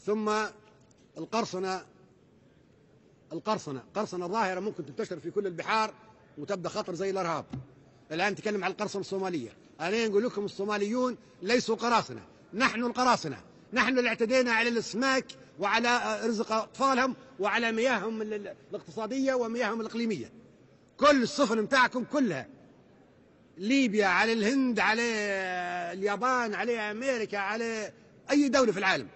ثم القرصنة ظاهرة ممكن تنتشر في كل البحار وتبدأ خطر زي الإرهاب. الآن نتكلم عن القرصنة الصومالية. أنا نقول لكم الصوماليون ليسوا قراصنة، نحن القراصنة، نحن اللي اعتدينا على الأسماك وعلى رزق أطفالهم وعلى مياههم الاقتصادية ومياههم الإقليمية. كل السفن متاعكم كلها، ليبيا على الهند على اليابان على أمريكا على أي دولة في العالم،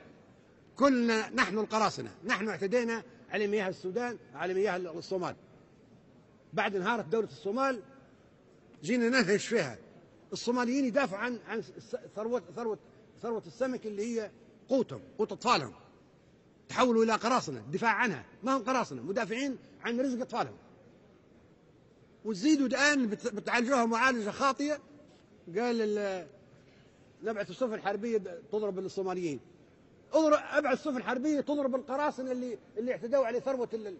كلنا نحن القراصنة، نحن اعتدينا على مياه السودان على مياه الصومال. بعد انهارت دولة الصومال جينا ننهش فيها. الصوماليين يدافعوا عن ثروة السمك اللي هي قوتهم، قوت أطفالهم. تحولوا إلى قراصنة الدفاع عنها، ما هم قراصنة، مدافعين عن رزق أطفالهم. وتزيدوا الآن بتعالجوها معالجة خاطئة. قال نبعث السفن الحربية تضرب الصوماليين. ابعث السفن حربيه تضرب القراصنه اللي اعتدوا على ثروه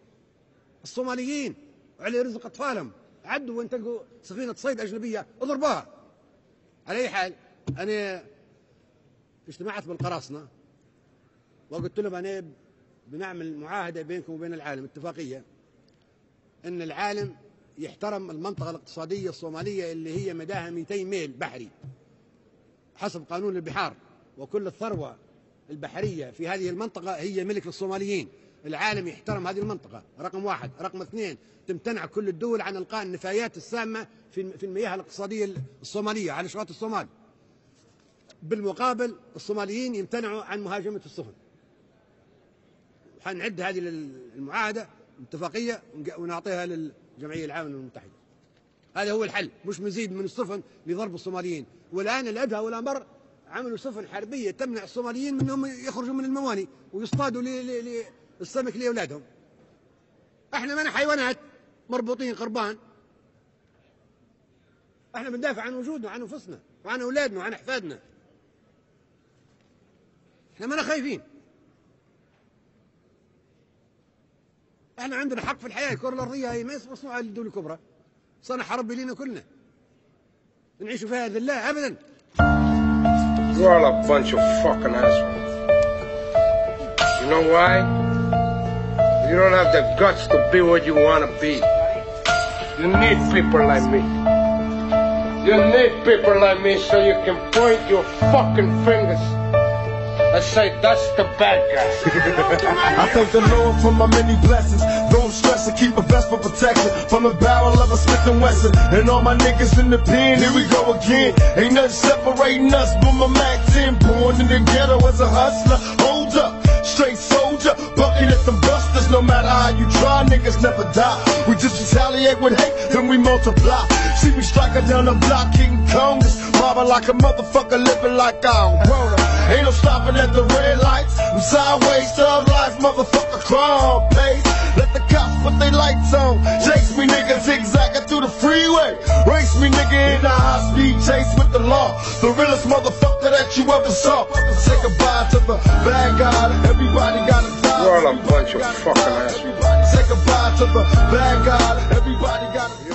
الصوماليين وعلى رزق اطفالهم. عدوا وين تلقوا سفينه صيد اجنبيه اضربوها. على اي حال، انا اجتمعت بالقراصنه وقلت لهم انا بنعمل معاهده بينكم وبين العالم، اتفاقيه ان العالم يحترم المنطقه الاقتصاديه الصوماليه اللي هي مداها 200 ميل بحري حسب قانون البحار، وكل الثروه البحرية في هذه المنطقة هي ملك للصوماليين. العالم يحترم هذه المنطقة، رقم واحد. رقم اثنين، تمتنع كل الدول عن إلقاء النفايات السامة في المياه الاقتصادية الصومالية على شواطئ الصومال. بالمقابل الصوماليين يمتنعوا عن مهاجمة السفن. حنعد هذه المعاهدة اتفاقية ونعطيها للجمعية العامة المتحدة. هذا هو الحل، مش مزيد من السفن لضرب الصوماليين. والآن الأدهى والأمر عملوا سفن حربية تمنع الصوماليين منهم يخرجوا من المواني ويصطادوا للسمك لأولادهم. احنا ما حيوانات مربوطين قربان، احنا بندافع عن وجودنا وعن انفسنا وعن اولادنا وعن احفادنا. احنا ما خايفين، احنا عندنا حق في الحياة. الكرة الأرضية هي ما مصنوعة للدول الكبرى، صنع حرب لنا كلنا نعيش فيها ذلة أبدا. You're all a bunch of fucking assholes. You know why? You don't have the guts to be what you want to be. You need people like me. You need people like me so you can point your fucking fingers and say, that's the bad guy. I thank the Lord for my many blessings. Don't stress and keep a vest for protection from the barrel of a Smith & Wesson. And all my niggas in the pen, here we go again. Ain't nothing separating us but my Mac 10. Born in the ghetto as a hustler. Hold up, straight soldier, bucking at them busters. No matter how you try, niggas never die. We just retaliate with hate, then we multiply. See me striking down the block, King Congress, mobbing like a motherfucker, living like I don't want to. Ain't no stopping at the red lights. I'm sideways, thug life, motherfucker, crime pace. Let the cops put their lights on. Chase me, nigga, zigzagging through the freeway. Race me, nigga, in a high-speed chase with the law. The realest motherfucker that you ever saw. Say goodbye to the bad guy. Everybody gotta die. You're all a bunch of fucking assholes. Say goodbye to the bad guy. Everybody gotta die.